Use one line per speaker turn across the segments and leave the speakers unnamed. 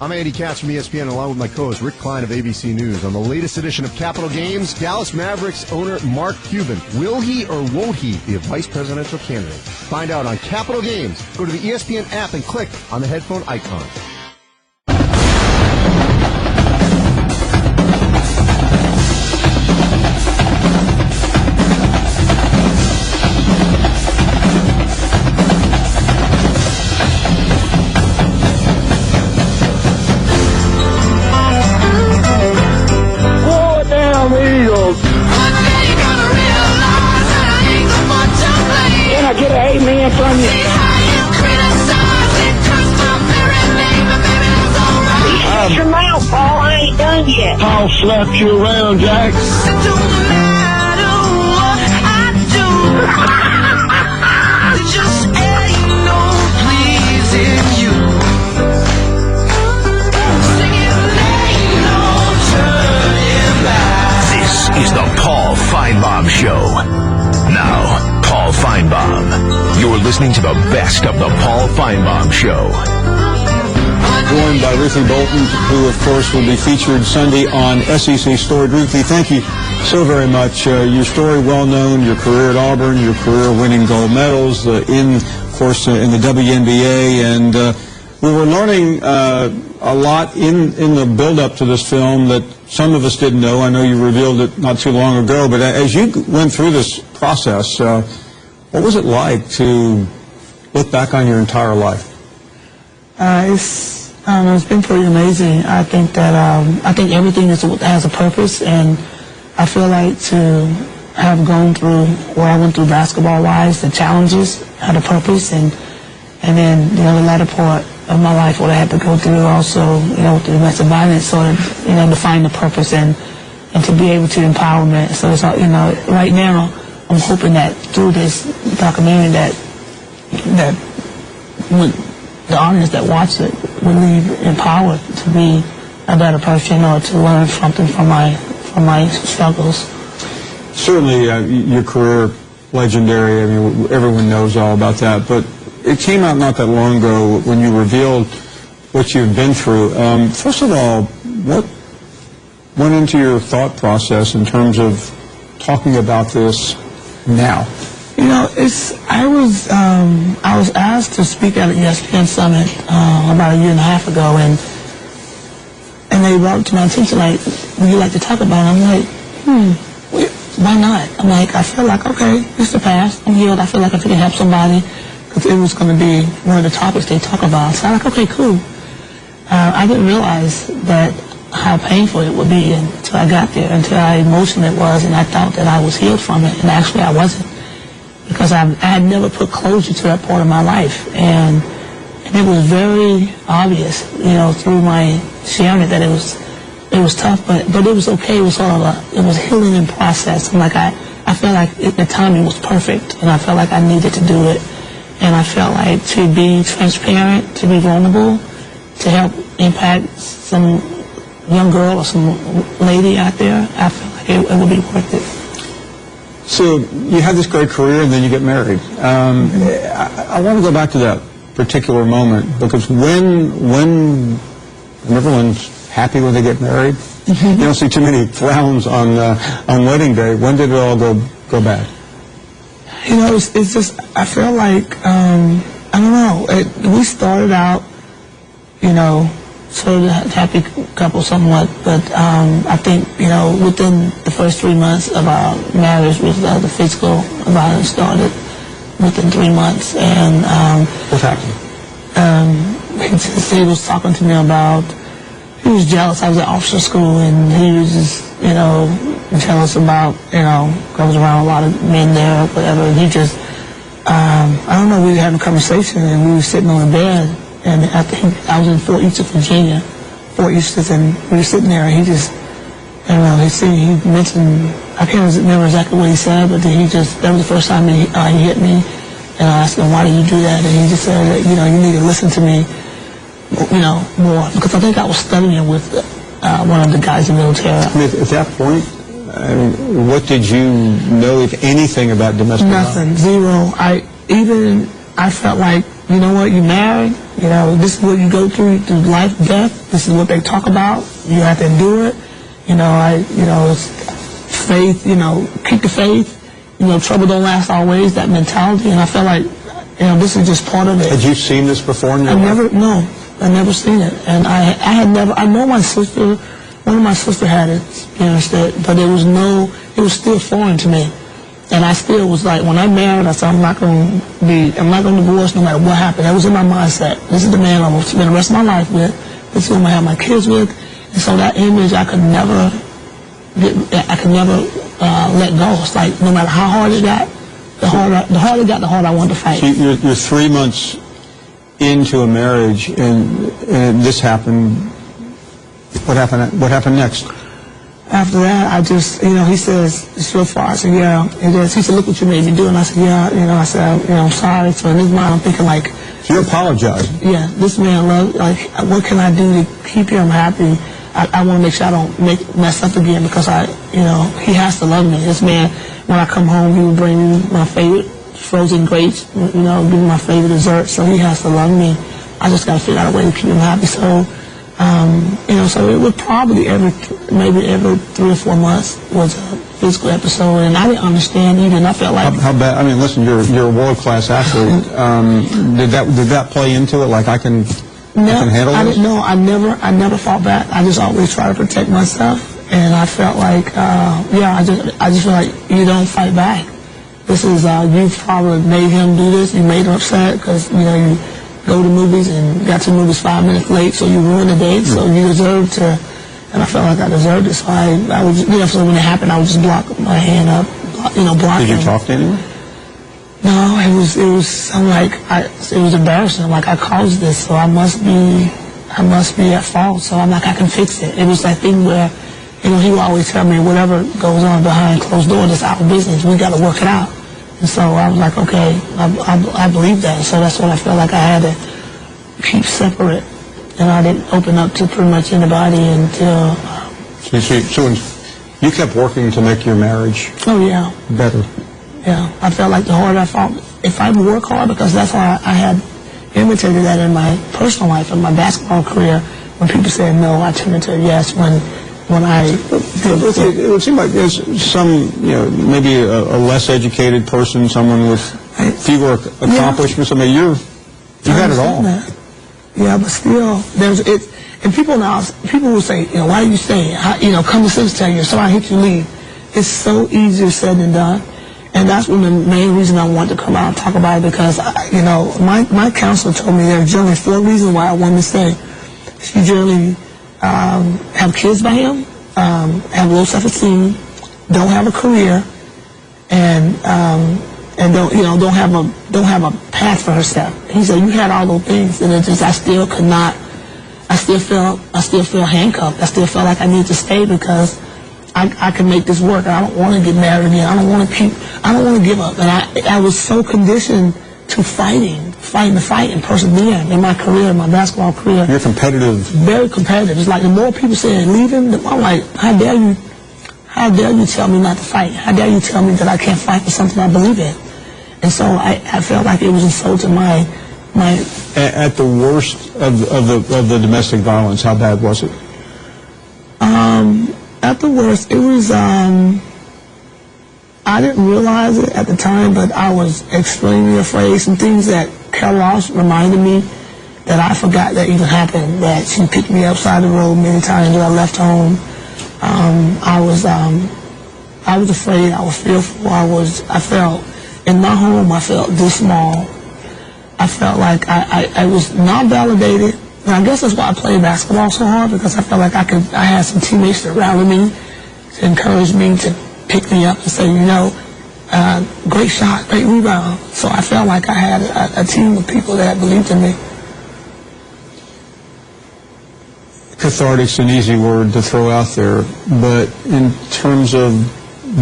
I'm Andy Katz from ESPN, along with my co-host Rick Klein of ABC News. On the latest edition of Capital Games, Dallas Mavericks owner Mark Cuban. Will he or won't he be a vice presidential candidate? Find out on Capital Games. Go to the ESPN app and click on the headphone icon.
Eagles. Can I get an amen from you? Shut your mouth, Paul. I ain't done yet.
Paul slapped you around, Jack.
It don't matter what I do. There just ain't no pleasing you.
This is the Paul Finebaum Show. Now, Paul Finebaum. You're listening to the best of the Paul Finebaum Show.
Joined by Ruthie Bolton, who, of course, will be featured Sunday on SEC Story. Ruthie, thank you so very much. Your story well known, your career at Auburn, your career winning gold medals, in the WNBA, and we were learning a lot in the build-up to this film that some of us didn't know. I know you revealed it not too long ago, but as you went through this process, what was it like to look back on your entire life?
It's been pretty amazing. I think that I think everything has a purpose, and I feel like to have gone through where I went through basketball-wise, the challenges had a purpose, and then the latter part of my life, what I had to go through also, with the domestic violence, sort of, to find the purpose and to be able to empowerment. So it's all, right now, I'm hoping that through this documentary that the audience that watches it will leave empowered to be a better person or to learn something from my struggles. Certainly,
your career, legendary. I mean, everyone knows all about that, but it came out not that long ago when you revealed what you've been through. First of all, what went into your thought process in terms of talking about this now?
I was asked to speak at an ESPN summit about a year and a half ago, and they brought it to my attention, like, would you like to talk about it? I'm like, why not? I'm like, I feel like, okay, it's the past. I'm healed. I feel like if I can help somebody, because it was going to be one of the topics they talk about. So I'm like, okay, cool. I didn't realize that how painful it would be until I got there, until how emotional it was, and I thought that I was healed from it, and actually I wasn't, because I had never put closure to that part of my life, and it was very obvious, through my sharing it, that it was tough, but it was okay. It was sort of it was healing in process. And like I felt like the timing was perfect, and I felt like I needed to do it. And I felt like to be transparent, to be vulnerable, to help impact some young girl or some lady out there, I felt like it would be worth it.
So you had this great career, and then you get married. I want to go back to that particular moment, because when everyone's happy when they get married, you don't see too many frowns on wedding day. When did it all go bad?
It's just, I feel like, I don't know, we started out, sort of a happy couple somewhat, but I think, within the first 3 months of our marriage, the physical violence started within 3 months, and
what happened?
He was talking to me about, he was jealous. I was at officer school, and he was just, jealous about, I was around a lot of men there or whatever, and he just, I don't know, we were having a conversation, and we were sitting on the bed, and I think I was in Fort Eustis, Virginia, and we were sitting there, and he just, he mentioned, I can't remember exactly what he said, but then that was the first time he hit me, and I asked him, why do you do that? And he just said, you need to listen to me, more, because I think I was studying with one of the guys in the military.
At that point, what did you know, if anything, about domestic violence?
Nothing, zero. I felt like you know what, you married, you know, this is what you go through life, death, this is what they talk about, you have to endure it, you know, it's faith, you know, keep the faith, you know, trouble don't last always, that mentality, and I felt like, you know, this is just part of it.
Had you seen this before in your life?
I never seen it, and I know my sister, one of my sister had experienced it, but it was still foreign to me. And I still was like, when I married, I said, I'm not going to divorce no matter what happened. That was in my mindset. This is the man I'm going to spend the rest of my life with. This is who I'm going to have my kids with. And so that image, I could never let go. It's like, no matter how hard it got, the harder it got, the harder I wanted to fight.
So you're 3 months into a marriage, and this happened. What happened next?
After that, I just, you know, he says, it's your fault. I said, yeah, it is. He said, look what you made me do. And I said, yeah, you know, I said, you know, I'm sorry. So in his mind, I'm thinking like,
so you're apologizing.
Yeah, this man loves, like, what can I do to keep him happy? I want to make sure I don't mess up again, because you know, he has to love me. This man, when I come home, he would bring me my favorite frozen grapes, you know, give me my favorite dessert. So he has to love me. I just got to figure out a way to keep him happy. So, you know, so it would probably maybe every 3 or 4 months was a physical episode, and I didn't understand either. And I felt like
how bad. I mean, listen, you're a world-class athlete. Did that play into it? Like I can handle this?
No, I never fought back. I just always try to protect myself, and I felt like, I just feel like you don't fight back. This is you probably made him do this. You made him upset because you know you go to movies and got to movies 5 minutes late, so you ruined the date. So you deserve to, and I felt like I deserved it. So I would, you know, so when it happened, I would just block my hand up, block him.
Did you talk to anyone?
No, it was. I'm like, it was embarrassing. I'm like, I caused this, so I must be at fault. So I'm like, I can fix it. It was that thing where, you know, he would always tell me, whatever goes on behind closed doors, it's our business. We got to work it out. And so I was like, okay, I believe that. So that's what I felt like I had to keep separate. And I didn't open up to pretty much anybody until...
So you kept working to make your marriage better.
Yeah, I felt like the harder I fought, if I would work hard, because that's why I had imitated that in my personal life, in my basketball career. When people said no, I turned into yes. When I did,
it would seem like there's some, you know, maybe a less educated person, someone with fewer accomplishments. I mean, you had it all.
That. Yeah, but still, there's it. And people will say, you know, why are you staying? You know, common sense tell you, if somebody hits you, leave. It's so easier said than done. And that's one of the main reasons I wanted to come out and talk about it, because, you know, my counselor told me there are generally 4 reasons why I wanted to stay. She generally have kids by him, have low self-esteem, don't have a career, and don't have a path for herself. He said, you had all those things, and it's just I still feel handcuffed. I still felt like I need to stay because I can make this work. I don't want to get married again. I don't want to give up. And I was so conditioned to fighting the fight and persevering in my career, in my basketball career.
You're competitive.
Very competitive. It's like the more people say leave him, I'm like, how dare you tell me not to fight? How dare you tell me that I can't fight for something I believe in? And so I felt like it was insulting my.
At the worst of the domestic violence, how bad was it?
At the worst, it was, I didn't realize it at the time, but I was extremely afraid. Some things that Carol Ross reminded me that I forgot that even happened, that she picked me upside the road many times when I left home. I was afraid, I was fearful, I felt, in my home, I felt this small. I felt like I was not validated. And I guess that's why I played basketball so hard, because I felt like I had some teammates that rallied me, to encourage me, to pick me up and say, you know, great shot, great rebound. So I felt like I had a team of people that believed in me.
Cathartic's an easy word to throw out there, but in terms of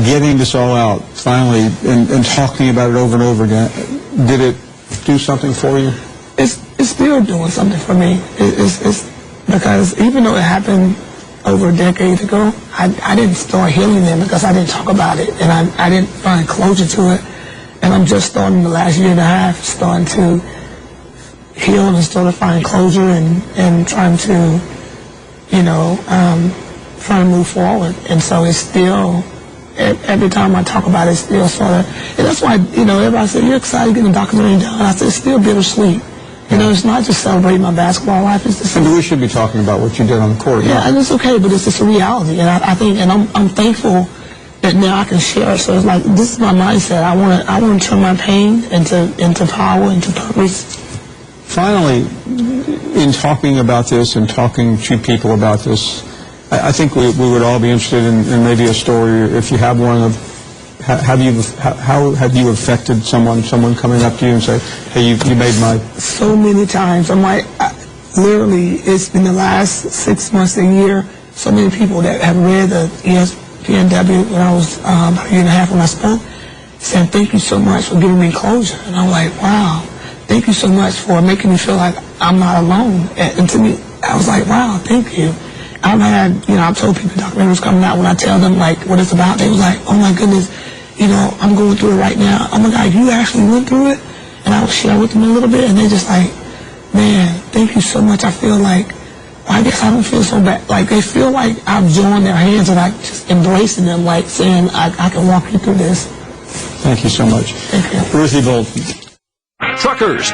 getting this all out, finally, and talking about it over and over again, did it do something for you?
It's still doing something for me. It's because even though it happened over a decade ago, I didn't start healing then because I didn't talk about it, and I didn't find closure to it. And I'm just starting the last year and a half, starting to heal and still to find closure and trying to, trying to move forward. And so it's still, every time I talk about it, it's still sort of, and that's why, everybody said, you're excited getting the documentary done. I said, it's still bittersweet. It's not just celebrating my basketball life. It's just,
And we should be talking about what you did on the court.
yeah, and it's okay, but it's just a reality. And I think, and I'm thankful that now I can share it. So it's like, this is my mindset. I want to turn my pain into power, into purpose.
Finally, in talking about this and talking to people about this, I think we would all be interested in maybe a story, if you have one, of how have you affected someone coming up to you and say, hey, you made my...
So many times. I'm like, literally, it's been the last 6 months, a year, so many people that have read the ESPNW when I was about a year and a half when I spoke, saying, thank you so much for giving me closure. And I'm like, wow, thank you so much for making me feel like I'm not alone. And to me, I was like, wow, thank you. I've had, I've told people documentaries coming out, when I tell them, like, what it's about, they was like, oh my goodness, I'm going through it right now. Oh my God, you actually went through it? And I would share with them a little bit, and they just like, man, thank you so much. I feel like, well, I guess I don't feel so bad. Like, they feel like I've joined their hands and I'm just embracing them, like saying, I can walk you through this.
Thank you so much.
Thank you.
Ruthie Bolton.
Truckers.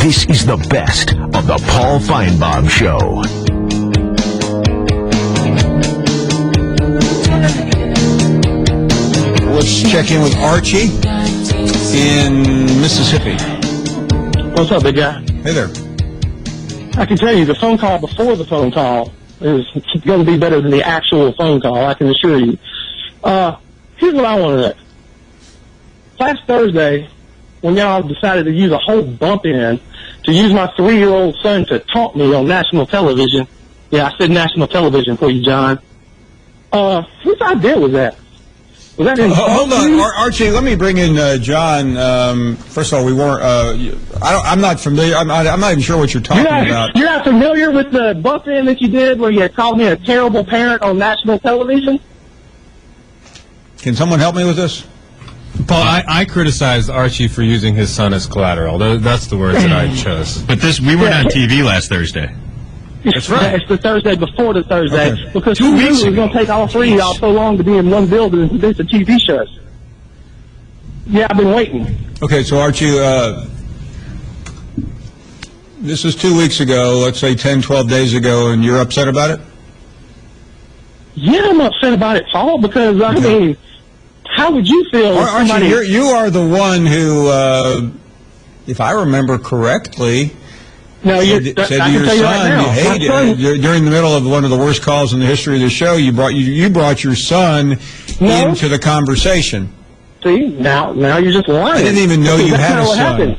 This is the best of the Paul Finebaum Show.
Let's check in with Archie in Mississippi.
What's up, big guy?
Hey there.
I can tell you the phone call before the phone call is going to be better than the actual phone call, I can assure you. Here's what I want to know. Last Thursday, when y'all decided to use a whole bump in to use my 3-year-old son to taunt me on national television. Yeah, I said national television for you, John. Whose idea was that? Was that
hold on, Archie. Let me bring in John. First of all, we weren't. I'm not familiar. I'm not even sure what you're talking about.
You're not familiar with the bump in that you did, where you called me a terrible parent on national television?
Can someone help me with this?
Paul, I criticized Archie for using his son as collateral. That's the words that I chose.
But we weren't on TV last Thursday.
That's right.
It's the Thursday before the Thursday,
Okay.
because
2
who knew
weeks
it was
ago.
going to take all three of y'all so long to be in one building and produce a TV show. Yeah, I've been waiting.
Okay, so Archie, this was 2 weeks ago, let's say 10, 12 days ago, and you're upset about it?
Yeah, I'm upset about it, Paul, because, I mean, how would you feel if somebody...
Archie, you are the one who, if I remember correctly...
No,
said to your son, during the middle of one of the worst calls in the history of the show, you brought your son into the conversation.
See, now you're just lying.
I didn't even know you had a
what
son.
Happened.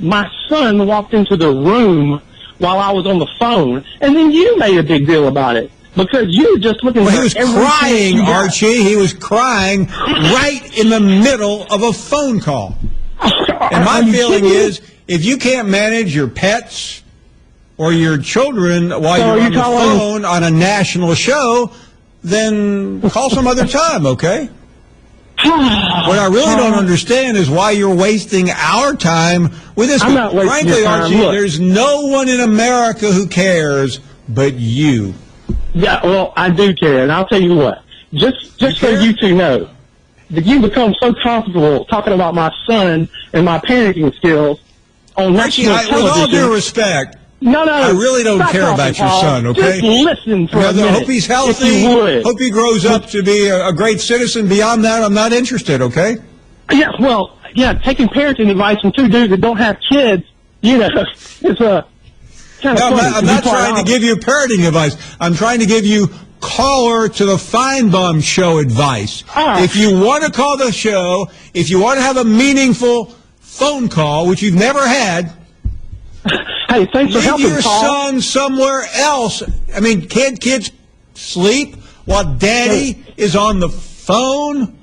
My son walked into the room while I was on the phone, and then you made a big deal about it because you were just looking.
Well, he was crying, Archie. He was crying right in the middle of a phone call. And my feeling is, if you can't manage your pets or your children while you're on the phone on a national show, then call some other time, okay? What I really don't understand is why you're wasting our time with this.
I'm not wasting
Frankly,
your time.
Archie,
Look.
there's no one in America who cares but you.
Yeah, well, I do care, and I'll tell you what. Just so you two know, that you become so comfortable talking about my son and my parenting skills on
Archie,
national
with
television.
all due respect,
No,
I really don't
stop
care
talking,
about your
Paul.
son, okay?
Just listen for a minute.
Hope he's healthy.
If you would.
Hope he grows up to be a great citizen. Beyond that, I'm not interested, okay?
Yeah, well, taking parenting advice from two dudes that don't have kids, it's a kind of funny.
I'm not trying to give you parenting advice. I'm trying to give you caller to the Finebaum show advice. If you want to call the show, if you want to have a meaningful phone call, which you've never had,
hey, thanks for
leave
helping,
your
Paul.
son somewhere else. I mean, can't kids sleep while daddy is on the phone?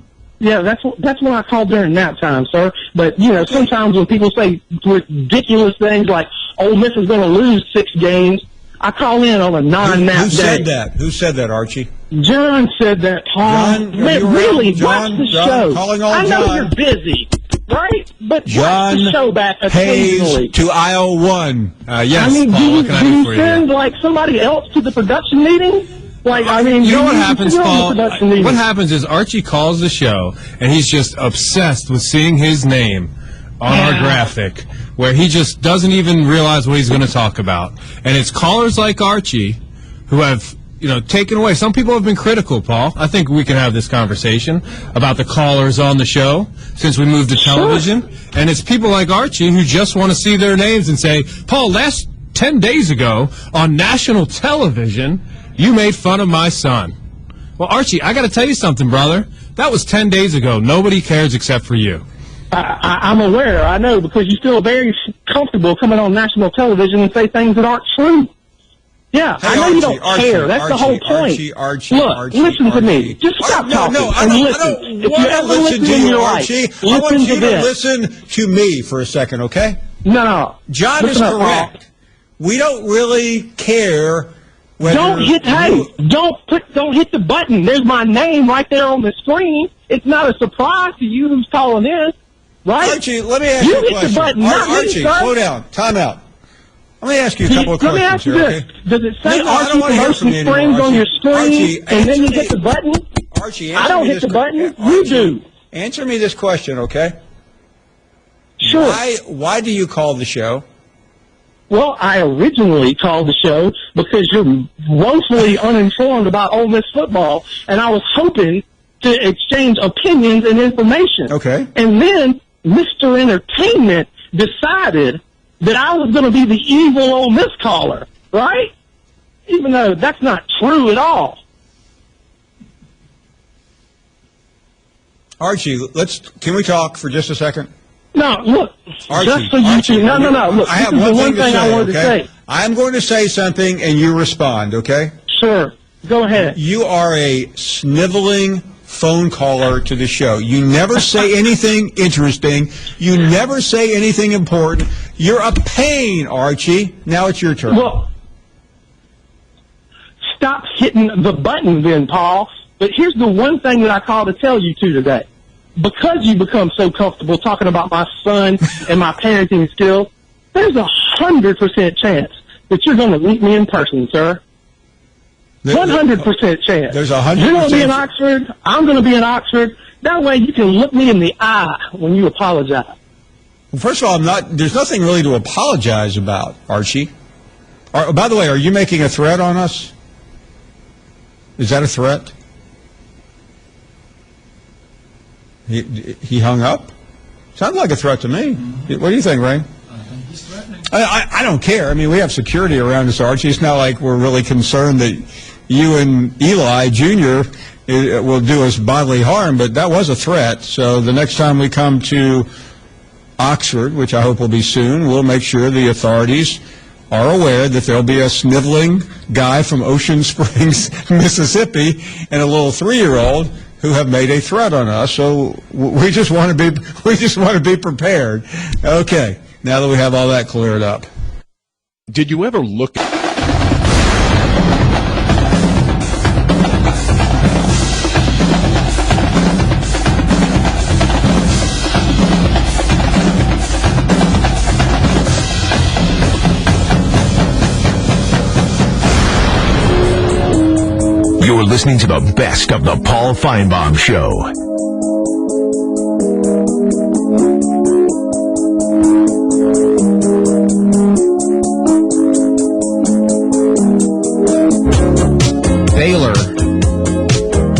Yeah, that's what I call during nap time, sir. But, sometimes when people say ridiculous things like, Ole Miss is going to lose 6 games, I call in on a non-nap day.
Who said that, Archie?
John said that, Paul.
John,
really,
John,
watch the
John,
show.
calling all
I know
John.
you're busy, right? But
John
watch the show back occasionally.
Hayes to aisle 1.
Yes,
I mean,
Paul, what can I
do
do
you
for you?
send, somebody else to the production meeting?
You know what happens, Paul?
What
What happens is Archie calls the show, and he's just obsessed with seeing his name on our graphic, where he just doesn't even realize what he's going to talk about. And it's callers like Archie who have, taken away. Some people have been critical, Paul. I think we can have this conversation about the callers on the show since we moved to television. Sure. And it's people like Archie who just want to see their names and say, Paul, last 10 days ago on national television, you made fun of my son. Well, Archie, I got to tell you something, brother. That was 10 days ago. Nobody cares except for you.
I'm aware. I know, because you feel very comfortable coming on national television and say things that aren't true. Yeah,
Hey,
I know
Archie,
you don't care. That's the whole point.
Archie,
listen to me. Just stop talking
I
and
don't
listen. If
want
you
to
ever
listen to
in
you,
your
Archie.
life,
I want
listen
you
to
to
this.
listen to me for a second, okay?
No.
John is
Listen up, Paul.
correct. We don't really care whether
Don't hit the button. There's my name right there on the screen. It's not a surprise to you who's calling in, right?
Archie, let me ask you a
hit
question.
the button, not me,
Archie,
sir.
slow down. Time out. Let me ask you a couple of
Let me
questions
ask you
here,
this.
okay?
Does it say
No, I don't
Archie
wanna hear
Promotion
from you anymore,
Springs on your screen,
Archie,
and then you
answer
hit the
me.
button?
Archie,
I
answer
don't
me
hit
this
the button.
Archie,
You do.
Answer me this question, okay?
Sure.
Why do you call the show?
Well, I originally called the show because you're woefully uninformed about Ole Miss football, and I was hoping to exchange opinions and information.
Okay.
And then Mr. Entertainment decided that I was going to be the evil Ole Miss caller, right? Even though that's not true at all.
Archie, can we talk for just a second?
No, look,
Archie,
just so you
Archie,
two, no, look,
I have
this is
one
the one
thing to
thing I
say,
wanted to
okay?
say.
I'm going to say something, and you respond, okay?
Sure, go ahead.
You are a sniveling phone caller to the show. You never say anything interesting. You never say anything important. You're a pain, Archie. Now it's your turn.
Well, stop hitting the button then, Paul. But here's the one thing that I called to tell you two today. Because you become so comfortable talking about my son and my parenting skills, there's 100% chance that you're going to meet me in person, sir. 100% chance.
There's 100%.
You're going to be in Oxford. I'm going to be in Oxford. That way you can look me in the eye when you apologize.
Well, first of all, there's nothing really to apologize about, Archie. By the way, are you making a threat on us? Is that a threat? He hung up? Sounds like a threat to me. What do you think, Ray?
He's threatening.
I don't care. I mean, we have security around us, Archie. It's not like we're really concerned that you and Eli Jr. will do us bodily harm, but that was a threat. So the next time we come to Oxford, which I hope will be soon, we'll make sure the authorities are aware that there'll be a sniveling guy from Ocean Springs, Mississippi, and a little 3-year-old who have made a threat on us. So we just want to be prepared. Okay, now that we have all that cleared up.
Did you ever look
You're listening to the best of the Paul Finebaum Show.
Baylor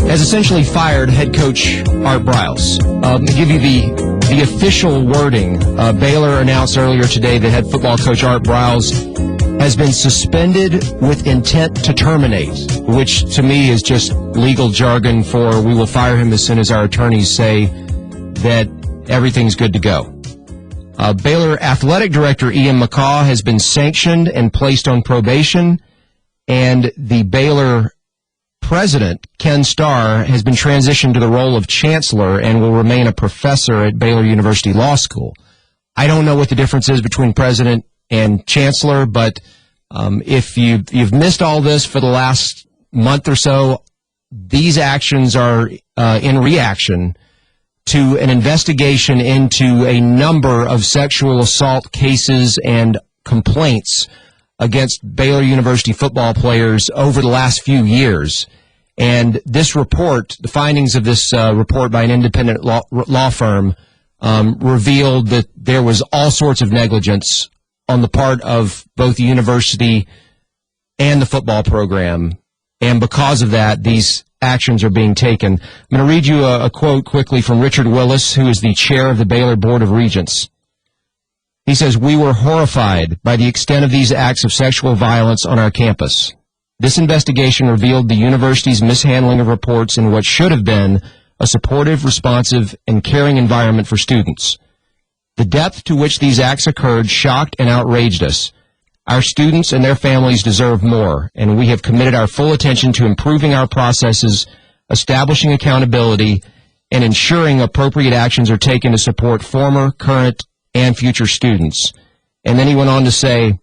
has essentially fired head coach Art Briles. To give you the official wording, Baylor announced earlier today that head football coach Art Briles has been suspended with intent to terminate, which to me is just legal jargon for we will fire him as soon as our attorneys say that everything's good to go. Baylor athletic director Ian McCaw has been sanctioned and placed on probation, and the Baylor president, Ken Starr, has been transitioned to the role of chancellor and will remain a professor at Baylor University Law School. I don't know what the difference is between president and chancellor, but if you've missed all this for the last month or so, these actions are in reaction to an investigation into a number of sexual assault cases and complaints against Baylor University football players over the last few years. And this report, the findings of this report by an independent law firm, revealed that there was all sorts of negligence on the part of both the university and the football program. And because of that, these actions are being taken. I'm going to read you a quote quickly from Richard Willis, who is the chair of the Baylor Board of Regents. He says, "We were horrified by the extent of these acts of sexual violence on our campus. This investigation revealed the university's mishandling of reports in what should have been a supportive, responsive, and caring environment for students. The depth to which these acts occurred shocked and outraged us. Our students and their families deserve more, and we have committed our full attention to improving our processes, establishing accountability, and ensuring appropriate actions are taken to support former, current, and future students." And then he went on to say,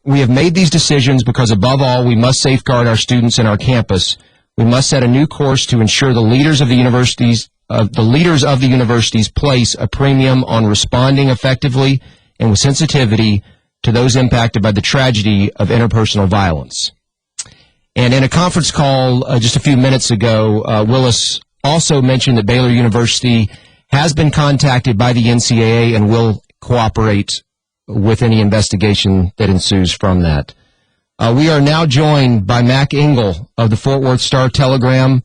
"We have made these decisions because above all, we must safeguard our students and our campus. We must set a new course to ensure the leaders of the universities place a premium on responding effectively and with sensitivity to those impacted by the tragedy of interpersonal violence." And in a conference call just a few minutes ago, Willis also mentioned that Baylor University has been contacted by the NCAA and will cooperate with any investigation that ensues from that. We are now joined by Mac Engle of the Fort Worth Star-Telegram.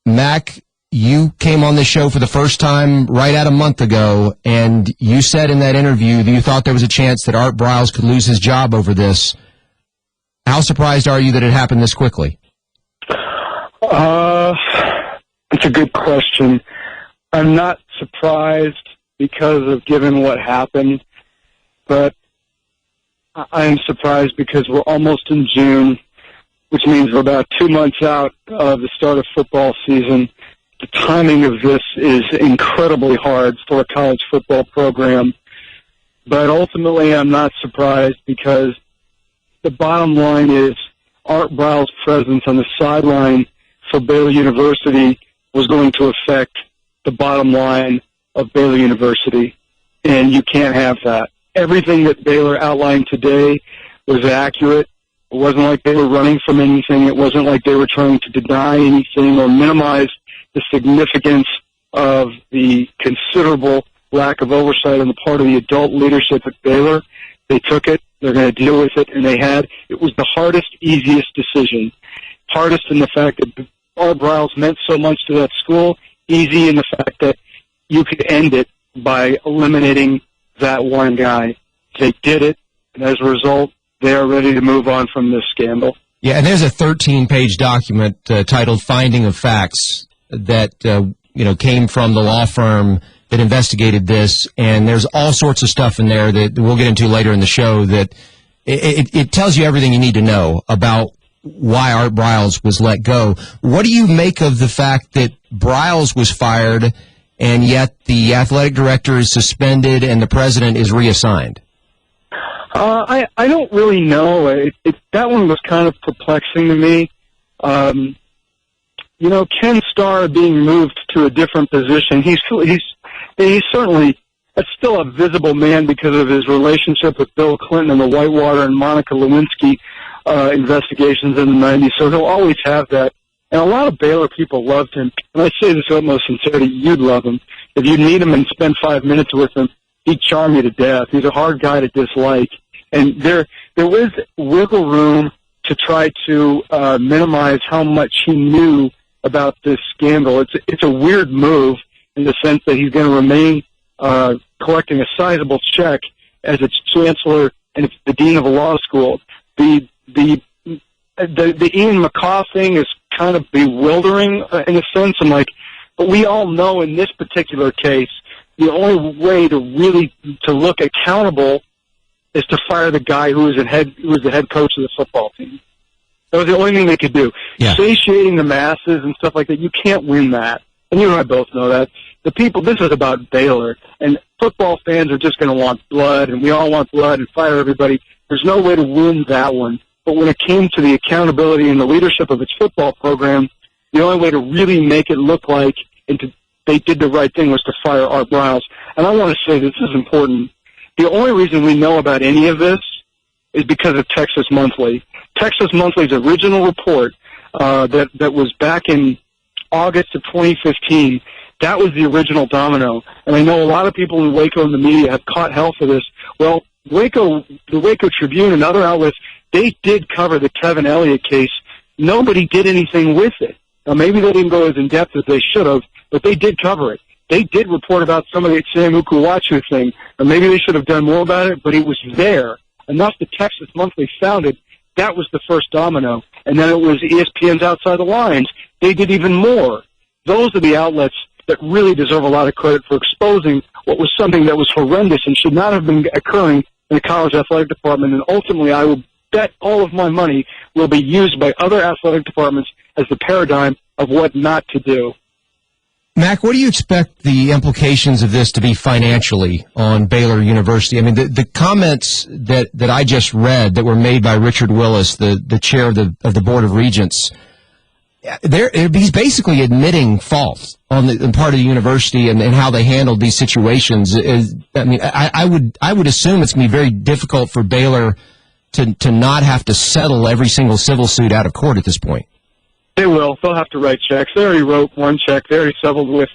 Mac, you came on this show for the first time right at a month ago, and you said in that interview that you thought there was a chance that Art Briles could lose his job over this. How surprised are you that it happened this quickly?
It's a good question. I'm not surprised because of given what happened, but I am surprised because we're almost in June, which means we're about 2 months out of the start of football season. The timing of this is incredibly hard for a college football program, but ultimately I'm not surprised because the bottom line is Art Briles' presence on the sideline for Baylor University was going to affect the bottom line of Baylor University, and you can't have that. Everything that Baylor outlined today was accurate. It wasn't like they were running from anything. It wasn't like they were trying to deny anything or minimize the significance of the considerable lack of oversight on the part of the adult leadership at Baylor. They took it. They're going to deal with it, and it was the hardest, easiest decision. Hardest in the fact that Art Briles meant so much to that school. Easy in the fact that you could end it by eliminating that one guy. They did it, and as a result, they are ready to move on from this scandal.
Yeah, and there's a 13-page document titled Finding of Facts that came from the law firm that investigated this, and there's all sorts of stuff in there that we'll get into later in the show that it tells you everything you need to know about why Art Briles was let go. What do you make of the fact that Briles was fired and yet the athletic director is suspended and the president is reassigned?
I don't really know. That one was kind of perplexing to me. Ken Starr being moved to a different position, he's certainly still a visible man because of his relationship with Bill Clinton and the Whitewater and Monica Lewinsky investigations in the 90s, so he'll always have that. And a lot of Baylor people loved him. And I say this with utmost sincerity, you'd love him. If you meet him and spend 5 minutes with him, he'd charm you to death. He's a hard guy to dislike. And there was wiggle room to try to minimize how much he knew about this scandal. It's a weird move in the sense that he's going to remain collecting a sizable check as its chancellor and it's the dean of a law school. The Ian McCaw thing is kind of bewildering in a sense. But we all know in this particular case, the only way to look accountable is to fire the guy who was the head coach of the football team. That was the only thing they could do.
Yeah.
Satiating the masses and stuff like that, you can't win that. And you and I both know that. The people, this is about Baylor, and football fans are just going to want blood, and we all want blood and fire everybody. There's no way to win that one. But when it came to the accountability and the leadership of its football program, the only way to really make it look like they did the right thing was to fire Art Briles. And I want to say this is important. The only reason we know about any of this is because of Texas Monthly. Texas Monthly's original report that was back in August of 2015, that was the original domino. And I know a lot of people in Waco and the media have caught hell for this. Well, the Waco Tribune and other outlets, they did cover the Kevin Elliott case. Nobody did anything with it. Now, maybe they didn't go as in-depth as they should have, but they did cover it. They did report about some of the Sam Ukuwachu thing, or maybe they should have done more about it, but it was there. Enough that Texas Monthly found it. That was the first domino. And then it was ESPN's Outside the Lines. They did even more. Those are the outlets that really deserve a lot of credit for exposing what was something that was horrendous and should not have been occurring in the college athletic department. And ultimately, I will bet all of my money will be used by other athletic departments as the paradigm of what not to do.
Mac, what do you expect the implications of this to be financially on Baylor University? I mean, the comments that I just read that were made by Richard Willis, the chair of the Board of Regents, he's basically admitting fault on the part of the university and how they handled these situations. I would assume it's going to be very difficult for Baylor to not have to settle every single civil suit out of court at this point.
They will. They'll have to write checks. They already wrote one check. They already settled with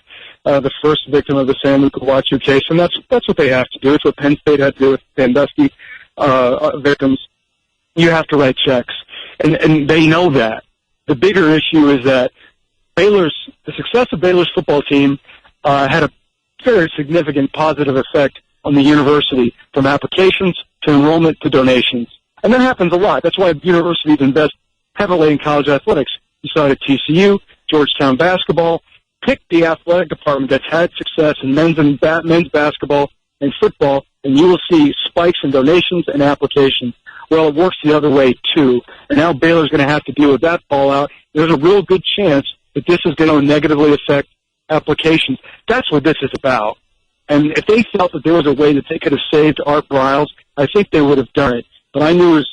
the first victim of the Sam Ukuwachu case, and that's what they have to do. It's what Penn State had to do with Sandusky victims. You have to write checks, and they know that. The bigger issue is that the success of Baylor's football team had a very significant positive effect on the university, from applications to enrollment to donations. And that happens a lot. That's why universities invest heavily in college athletics. You saw it at TCU, Georgetown basketball. Pick the athletic department that's had success in men's basketball and football, and you will see spikes in donations and applications. Well, it works the other way, too. And now Baylor's going to have to deal with that fallout. There's a real good chance that this is going to negatively affect applications. That's what this is about. And if they felt that there was a way that they could have saved Art Briles, I think they would have done it. But I knew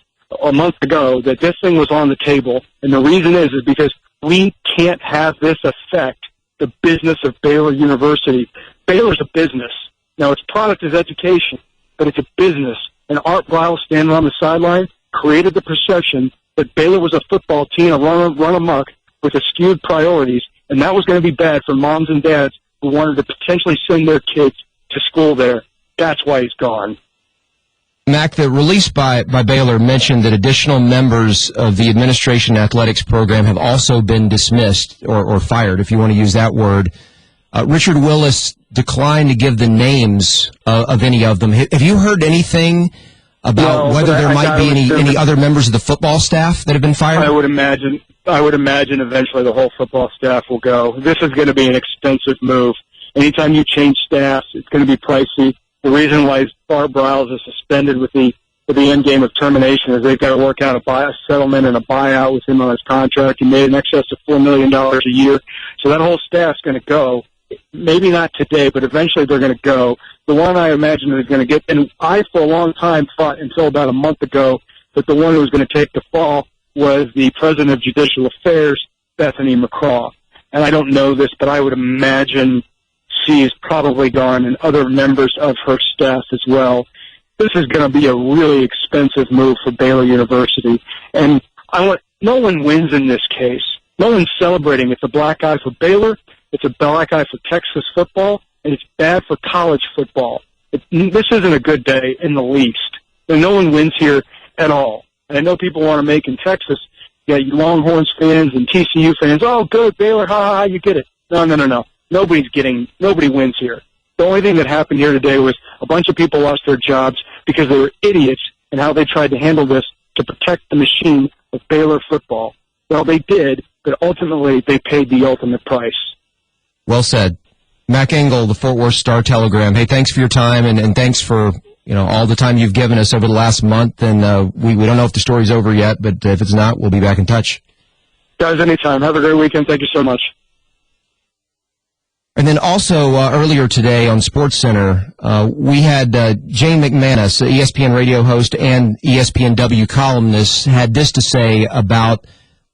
a month ago that this thing was on the table, and the reason is because we can't have this affect the business of Baylor University. Baylor's a business. Now, its product is education, but it's a business. And Art Briles standing on the sideline created the perception that Baylor was a football team, run amok with skewed priorities, and that was going to be bad for moms and dads who wanted to potentially send their kids to school there. That's why he's gone.
Mac, the release by Baylor mentioned that additional members of the administration athletics program have also been dismissed or fired, if you want to use that word. Richard Willis declined to give the names of any of them. Have you heard anything about whether there might be any other members of the football staff that have been fired?
I would imagine eventually the whole football staff will go. This is going to be an expensive move. Anytime you change staffs, it's going to be pricey. The reason why Art Briles is suspended with the end game of termination is they've got to work out a settlement and a buyout with him on his contract. He made in excess of $4 million a year. So that whole staff's going to go. Maybe not today, but eventually they're going to go. The one I imagine is going to get, and I for a long time thought until about a month ago that the one who was going to take the fall was the President of Judicial Affairs, Bethany McCraw. And I don't know this, but I would imagine she's probably gone, and other members of her staff as well. This is going to be a really expensive move for Baylor University. And no one wins in this case. No one's celebrating. It's a black eye for Baylor. It's a black eye for Texas football, and it's bad for college football. This isn't a good day in the least. And no one wins here at all. And I know people want to make in Texas, you Longhorns fans and TCU fans, oh, good, Baylor, ha, you get it. No. Nobody wins here. The only thing that happened here today was a bunch of people lost their jobs because they were idiots in how they tried to handle this to protect the machine of Baylor football. Well, they did, but ultimately they paid the ultimate price.
Well said. Mac Engle, the Fort Worth Star-Telegram. Hey, thanks for your time, and thanks for all the time you've given us over the last month, and we don't know if the story's over yet, but if it's not, we'll be back in touch.
Guys, anytime. Have a great weekend. Thank you so much.
And then also earlier today on SportsCenter, we had Jane McManus, ESPN radio host and ESPNW columnist, had this to say about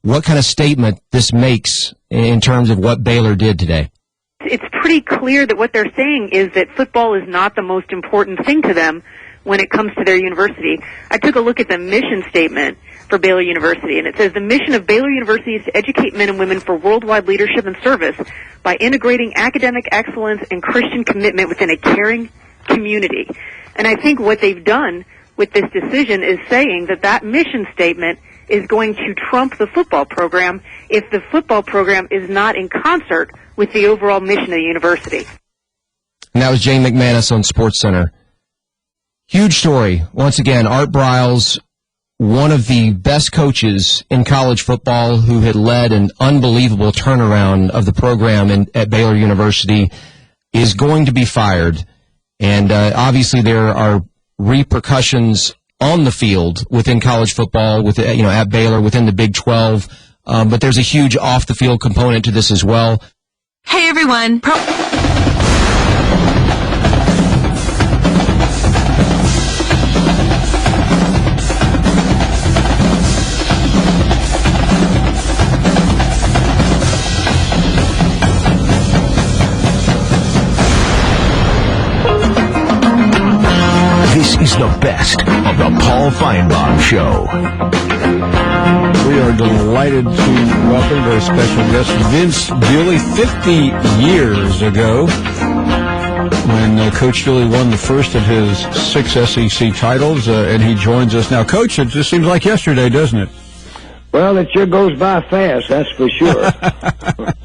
what kind of statement this makes in terms of what Baylor did today.
It's pretty clear that what they're saying is that football is not the most important thing to them when it comes to their university. I took a look at the mission statement for Baylor University, and it says the mission of Baylor University is to educate men and women for worldwide leadership and service by integrating academic excellence and Christian commitment within a caring community. And I think what they've done with this decision is saying that that mission statement is going to trump the football program if the football program is not in concert with the overall mission of the university.
And that was Jane McManus on SportsCenter. Huge story. Once again, Art Briles, one of the best coaches in college football, who had led an unbelievable turnaround of the program at Baylor University, is going to be fired. And obviously there are repercussions on the field within college football, at Baylor, within the Big 12. But there's a huge off-the-field component to this as well.
Hey, everyone.
This is the best of the Paul Finebaum Show.
We are delighted to welcome a very special guest, Vince Dooley. 50 years ago, when Coach Dooley won the first of his 6 SEC titles, and he joins us now. Coach, it just seems like yesterday, doesn't it?
Well, it sure goes by fast, that's for sure.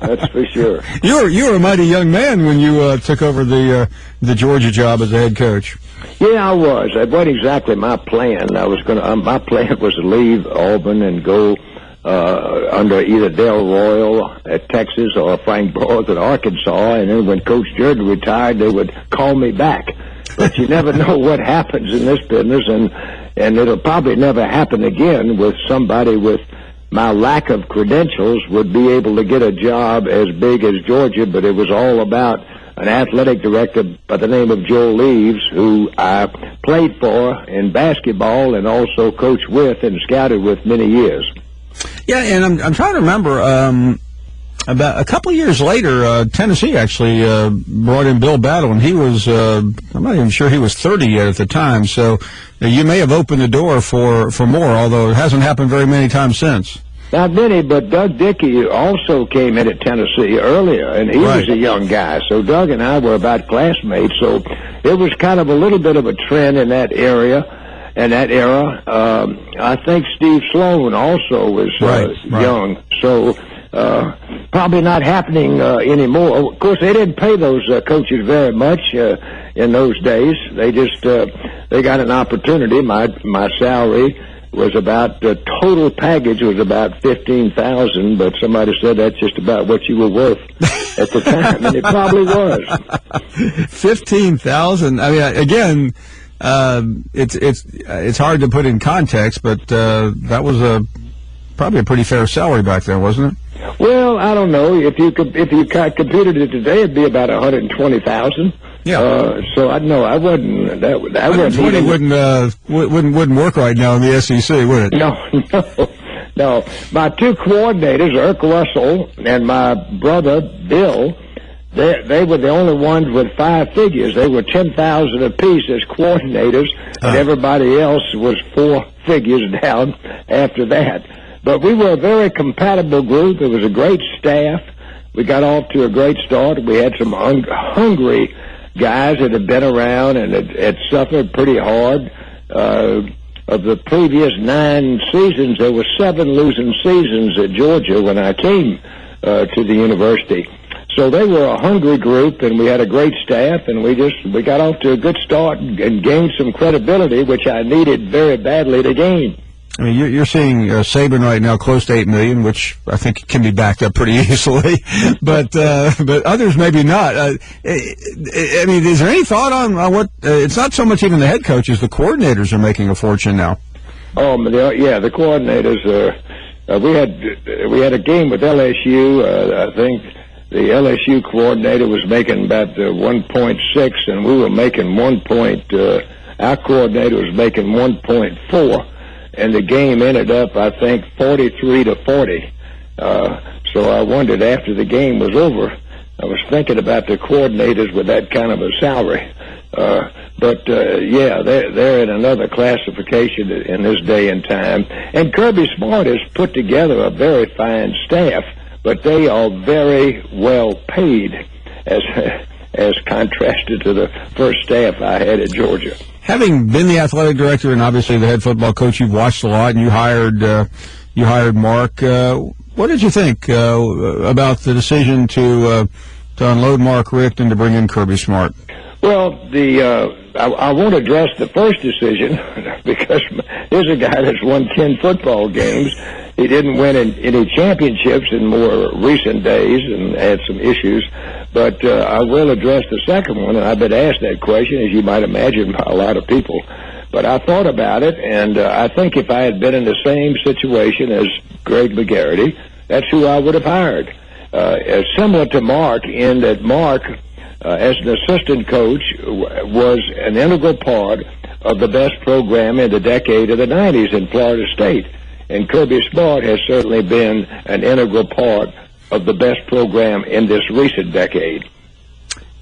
That's for sure.
You were a mighty young man when you took over the Georgia job as a head coach.
Yeah, I was. That wasn't exactly my plan. My plan was to leave Auburn and go under either Del Royal at Texas or Frank Broyles at Arkansas, and then when Coach Jordan retired, they would call me back. But you never know what happens in this business, and it'll probably never happen again with somebody with my lack of credentials would be able to get a job as big as Georgia, but it was all about an athletic director by the name of Joe Leaves, who I played for in basketball and also coached with and scouted with many years.
Yeah, and I'm trying to remember, about a couple of years later, Tennessee actually brought in Bill Battle, and he was, I'm not even sure he was 30 yet at the time, so you may have opened the door for more, although it hasn't happened very many times since.
Not many, but Doug Dickey also came in at Tennessee earlier, and he was a young guy. So Doug and I were about classmates, so it was kind of a little bit of a trend in that area, and that era. I think Steve Sloan also was young, so probably not happening anymore. Of course, they didn't pay those coaches very much in those days. They just they got an opportunity. My salary was about the total package was about $15,000, but somebody said that's just about what you were worth at the time, and it probably was.
$15,000. I mean, again, it's hard to put in context, but that was probably a pretty fair salary back then, wasn't it?
Well, I don't know. If you computed it today, it'd be about $120,000.
Yeah.
So I wasn't. That
wouldn't work right now in the SEC, would it?
No. My two coordinators, Irk Russell and my brother Bill, they were the only ones with 5 figures. They were $10,000 apiece as coordinators, and everybody else was 4 figures down after that. But we were a very compatible group. It was a great staff. We got off to a great start. We had some hungry guys that had been around and had suffered pretty hard. Of the previous 9 seasons, there were 7 losing seasons at Georgia when I came to the university. So they were a hungry group, and we had a great staff, and we got off to a good start and gained some credibility, which I needed very badly to gain.
I mean, you're seeing Saban right now close to $8 million, which I think can be backed up pretty easily, but others maybe not. I mean, is there any thought on what? It's not so much even the head coaches; the coordinators are making a fortune now.
Oh, yeah, the coordinators. We had a game with LSU. I think the LSU coordinator was making about 1.6, and we were making 1. Our coordinator was making 1.4. And the game ended up, I think, 43-40. So I wondered after the game was over, I was thinking about the coordinators with that kind of a salary. Yeah, they're in another classification in this day and time. And Kirby Smart has put together a very fine staff, but they are very well paid as contrasted to the first staff I had at Georgia.
Having been the athletic director and obviously the head football coach, you've watched a lot, and you hired Mark. What did you think about the decision to unload Mark Richt and to bring in Kirby Smart?
Well, I won't address the first decision because here's a guy that's won 10 football games. He didn't win any championships in more recent days and had some issues. But I will address the second one, and I've been asked that question, as you might imagine, by a lot of people. But I thought about it, and I think if I had been in the same situation as Greg McGarity, that's who I would have hired. Similar to Mark, in that Mark, as an assistant coach, was an integral part of the best program in the decade of the 90s in Florida State. And Kirby Smart has certainly been an integral part of the best program in this recent decade.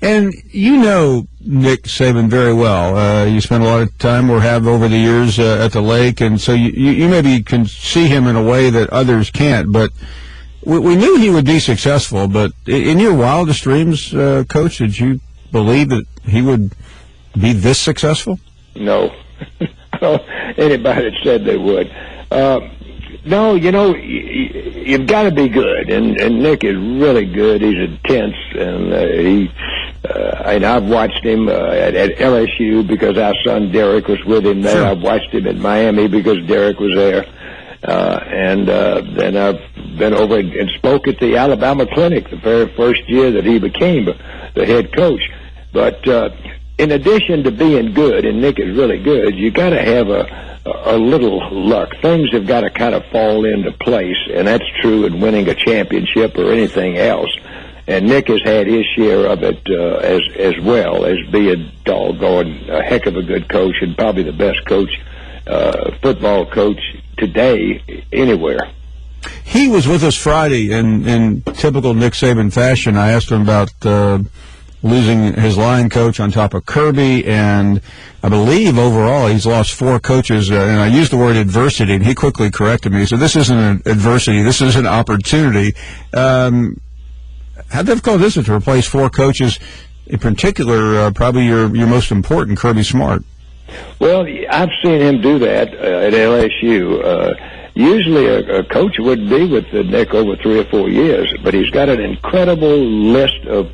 And you know Nick Saban very well. You spent a lot of time or have over the years at the Lake, and so you maybe can see him in a way that others can't. But we knew he would be successful, but in your wildest dreams, Coach, did you believe that he would be this successful?
No. Anybody that said they would. No, you know, you've got to be good, and Nick is really good. He's intense, and and I've watched him at LSU because our son Derek was with him there. Sure. I've watched him in Miami because Derek was there, and then I've been over and spoke at the Alabama Clinic the very first year that he became the head coach. But in addition to being good, and Nick is really good, you got to have a little luck. Things have got to kind of fall into place, and that's true in winning a championship or anything else. And Nick has had his share of it as well as being doggone a heck of a good coach and probably the best coach, football coach today anywhere.
He was with us Friday in typical Nick Saban fashion. I asked him about losing his line coach on top of Kirby, and I believe overall he's lost 4 coaches, and I used the word adversity, and he quickly corrected me. So this isn't an adversity, this is an opportunity. How difficult is it to replace 4 coaches, in particular, probably your most important, Kirby Smart?
Well, I've seen him do that at LSU. Usually a coach wouldn't be with Nick over 3 or 4 years, but he's got an incredible list of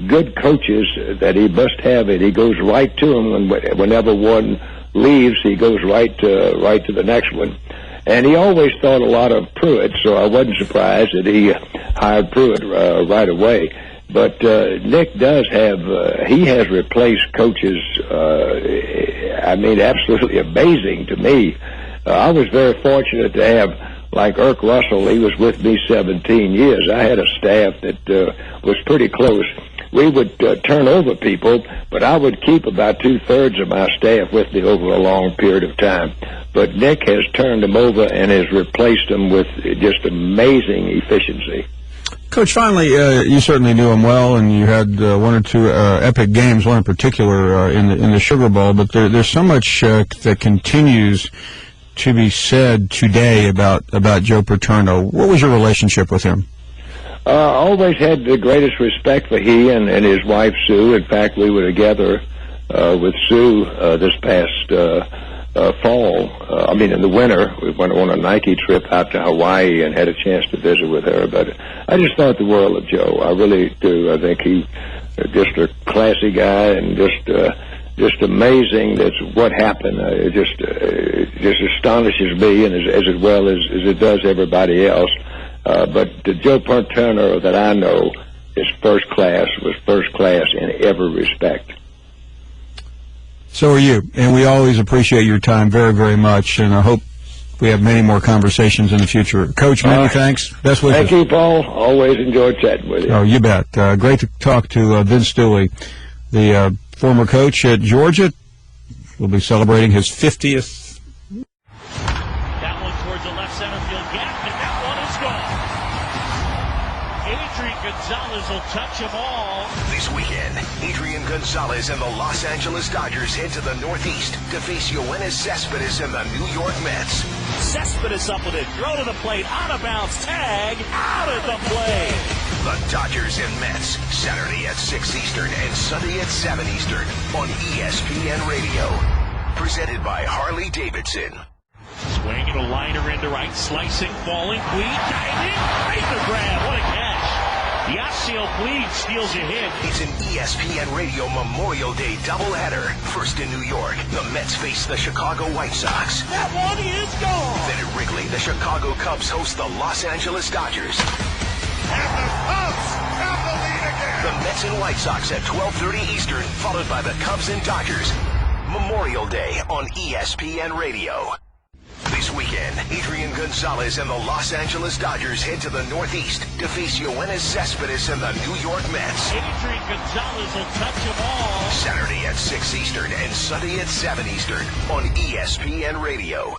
good coaches that he must have, and he goes right to them whenever one leaves. He goes right to the next one, and he always thought a lot of Pruitt, so I wasn't surprised that he hired Pruitt right away. But Nick does have he has replaced coaches. I mean, absolutely amazing to me. I was very fortunate to have, like Irk Russell. He was with me 17 years. I had a staff that was pretty close. We would turn over people, but I would keep about 2/3 of my staff with me over a long period of time. But Nick has turned them over and has replaced them with just amazing efficiency.
Coach, finally, you certainly knew him well, and you had 1 or 2 epic games, one in particular in the Sugar Bowl. But there's so much that continues to be said today about Joe Paterno. What was your relationship with him?
I always had the greatest respect for he and his wife, Sue. In fact, we were together with Sue this past fall. In the winter. We went on a Nike trip out to Hawaii and had a chance to visit with her. But I just thought the world of Joe. I really do. I think he's just a classy guy and just amazing. That's what happened. just astonishes me, and as well as it does everybody else. But the Joe Turner that I know is first class, was first class in every respect.
So are you, and we always appreciate your time very, very much, and I hope we have many more conversations in the future. Coach, many thanks. Best wishes.
Thank you, Paul. Always enjoyed chatting with you.
Oh, you bet. Great to talk to Vince Dooley, the former coach at Georgia. Will be celebrating his 50th.
That one towards the left center field gap, and that one is gone. Adrian Gonzalez will touch them all.
This weekend, Adrian Gonzalez and the Los Angeles Dodgers head to the Northeast to face Yoenis Cespedes and the New York Mets.
Cespedes up with it, throw to the plate, out of bounds, tag, out at the plate.
The Dodgers and Mets, Saturday at 6 Eastern and Sunday at 7 Eastern on ESPN Radio. Presented by Harley-Davidson.
Swinging a liner into right, slicing, falling, Puig, diving, right to grab, what a catch. Yasiel Puig steals a hit.
It's an ESPN Radio Memorial Day doubleheader. First in New York, the Mets face the Chicago White Sox.
That one is gone.
Then at Wrigley, the Chicago Cubs host the Los Angeles Dodgers.
And the Cubs have the lead again.
The Mets and White Sox at 12:30 Eastern, followed by the Cubs and Dodgers. Memorial Day on ESPN Radio. This weekend, Adrian Gonzalez and the Los Angeles Dodgers head to the Northeast to face Yoenis Cespedes and the New York Mets.
Adrian Gonzalez will touch them all.
Saturday at 6 Eastern and Sunday at 7 Eastern on ESPN Radio.